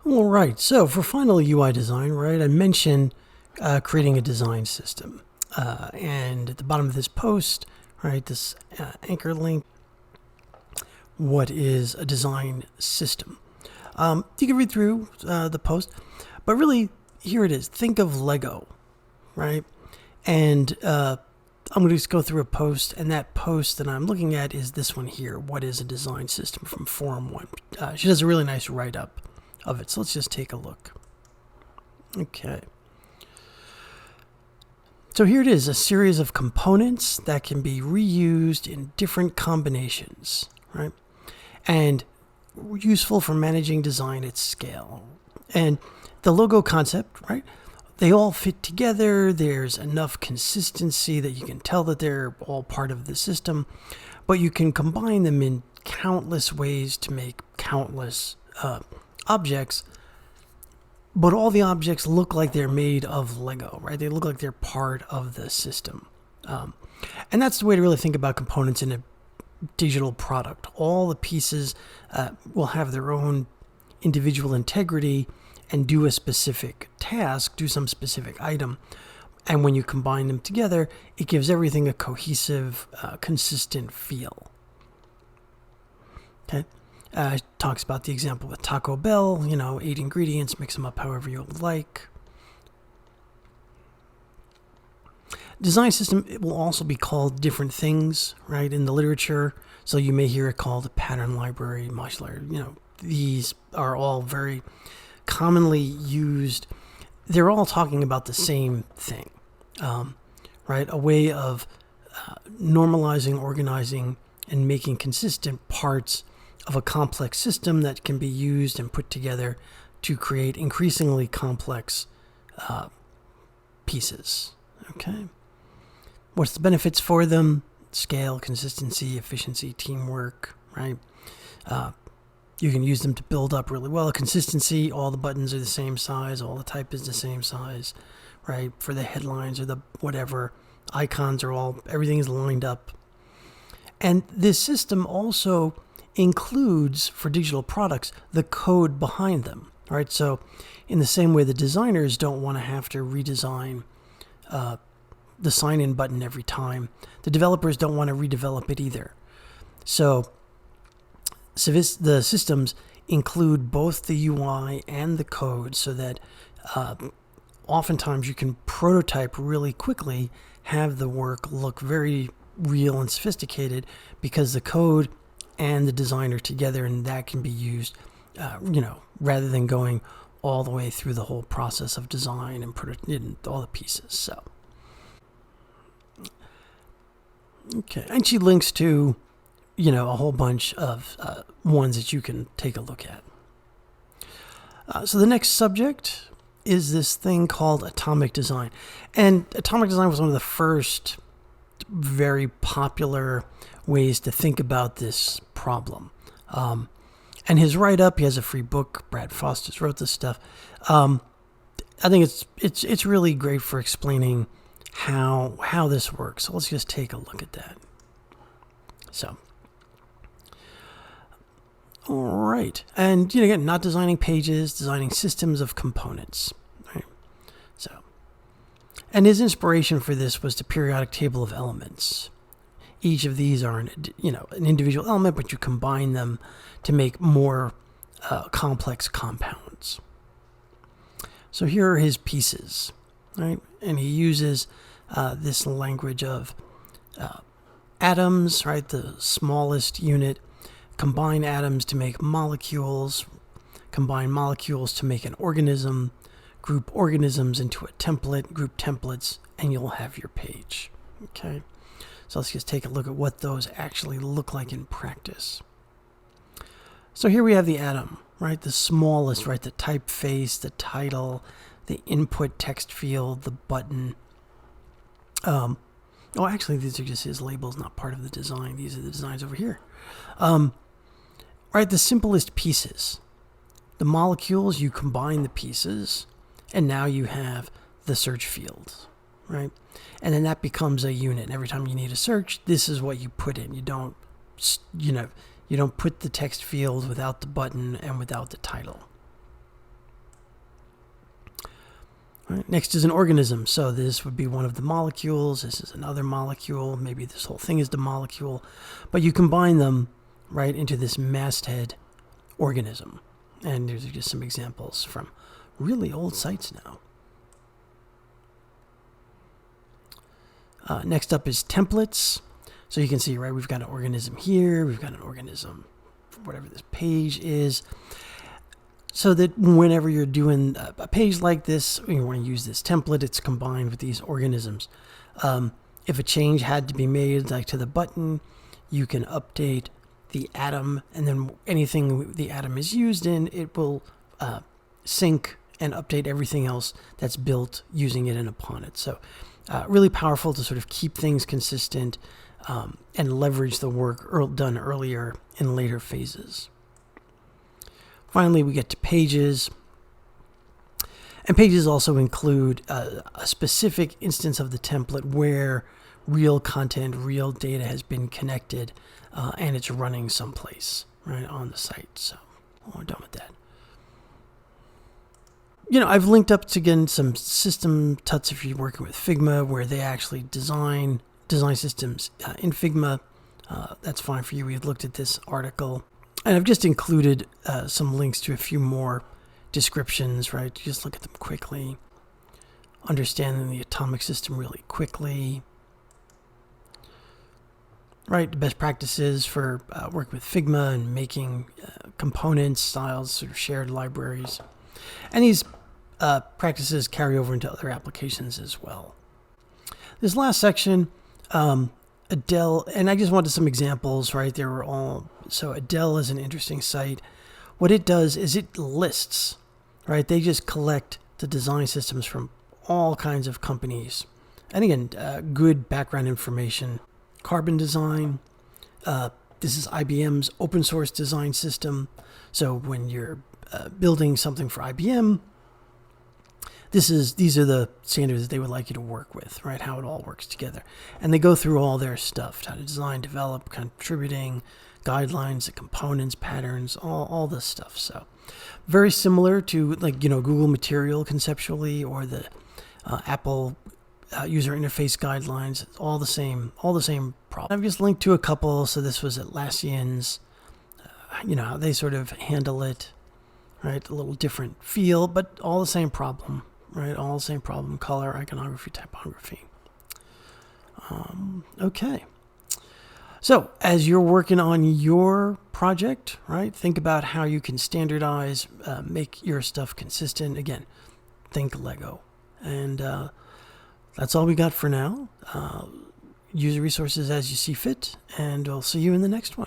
All right, so for final UI design, right, I mentioned creating a design system. And at the bottom of this post, right, this anchor link, what is a design system? You can read through the post, but really, here it is. Think of Lego, right? And I'm going to just go through a post, and that post that I'm looking at is this one here. What is a design system from Forum 1? She does a really nice write-up of it. So let's just take a look. Okay. So here it is, a series of components that can be reused in different combinations, right? And useful for managing design at scale. And the logo concept, right? They all fit together. There's enough consistency that you can tell that they're all part of the system, but you can combine them in countless ways to make countless objects, but all the objects look like they're made of Lego, right? They look like they're part of the system. And that's the way to really think about components in a digital product. All the pieces will have their own individual integrity and do a specific task, do some specific item. And when you combine them together, it gives everything a cohesive, consistent feel. Okay. Talks about the example with Taco Bell, 8 ingredients, mix them up however you like. Design system, it will also be called different things, right, in the literature. So you may hear it called a pattern library, modular, these are all very commonly used. They're all talking about the same thing, right? A way of normalizing, organizing, and making consistent parts of a complex system that can be used and put together to create increasingly complex pieces. Okay. What's the benefits for them? Scale, consistency, efficiency, teamwork, right? You can use them to build up really well. Consistency, all the buttons are the same size, all the type is the same size, right? For the headlines or the whatever, icons are everything is lined up. And this system also includes, for digital products, the code behind them, right? So in the same way the designers don't want to have to redesign the sign-in button every time, the developers don't want to redevelop it either. So the systems include both the UI and the code so that oftentimes you can prototype really quickly, have the work look very real and sophisticated because the code and the designer together, and that can be used, rather than going all the way through the whole process of design and put it in all the pieces. So, okay, and she links to, a whole bunch of ones that you can take a look at. So the next subject is this thing called atomic design, and atomic design was one of the first very popular ways to think about this problem. And his write-up, he has a free book. Brad Foster's wrote this stuff. I think it's really great for explaining how this works. So let's just take a look at that. So, all right, and again, not designing pages, designing systems of components. Right? So, and his inspiration for this was the periodic table of elements. Each of these are an individual element, but you combine them to make more complex compounds. So here are his pieces, right? And he uses this language of atoms, right? The smallest unit. Combine atoms to make molecules. Combine molecules to make an organism. Group organisms into a template. Group templates, and you'll have your page. Okay. So let's just take a look at what those actually look like in practice. So here we have the atom, right? The smallest, right? The typeface, the title, the input text field, the button. Actually, these are just his labels, not part of the design. These are the designs over here. Right, the simplest pieces. The molecules, you combine the pieces, and now you have the search field, right? And then that becomes a unit. And every time you need a search, this is what you put in. You don't put the text field without the button and without the title. Right? Next is an organism. So this would be one of the molecules. This is another molecule. Maybe this whole thing is the molecule. But you combine them right into this masthead organism. And there's just some examples from really old sites now. Next up is templates. So you can see, right, we've got an organism here. We've got an organism for whatever this page is. So that whenever you're doing a page like this, you want to use this template, it's combined with these organisms. If a change had to be made, like to the button, you can update the atom, and then anything the atom is used in, it will sync and update everything else that's built using it and upon it. So really powerful to sort of keep things consistent and leverage the work done earlier in later phases. Finally, we get to pages. And pages also include a specific instance of the template where real content, real data has been connected, and it's running someplace, right, on the site. So we're done with that. You know, I've linked up to, again, some system tuts if you're working with Figma, where they actually design systems in Figma. That's fine for you. We've looked at this article. And I've just included some links to a few more descriptions, right? Just look at them quickly. Understanding the atomic system really quickly. Right, the best practices for work with Figma and making components, styles, sort of shared libraries. And these practices carry over into other applications as well. This last section, Adele, and I just wanted some examples, right? They were all, so Adele is an interesting site. What it does is it lists, right? They just collect the design systems from all kinds of companies. And again, good background information. Carbon Design. This is IBM's open source design system. So when you're building something for IBM, these are the standards that they would like you to work with, right? How it all works together. And they go through all their stuff, how to design, develop, contributing, guidelines, the components, patterns, all this stuff. So very similar to, like, you know, Google Material conceptually, or the Apple user interface guidelines. It's all the same problem. I've just linked to a couple. So this was Atlassian's, you know, how they sort of handle it, right? A little different feel, but all the same problem, right? All the same problem: color, iconography, typography. Okay. So as you're working on your project, right, think about how you can standardize, make your stuff consistent. Again, think Lego. And that's all we got for now. Use the resources as you see fit, and we'll see you in the next one.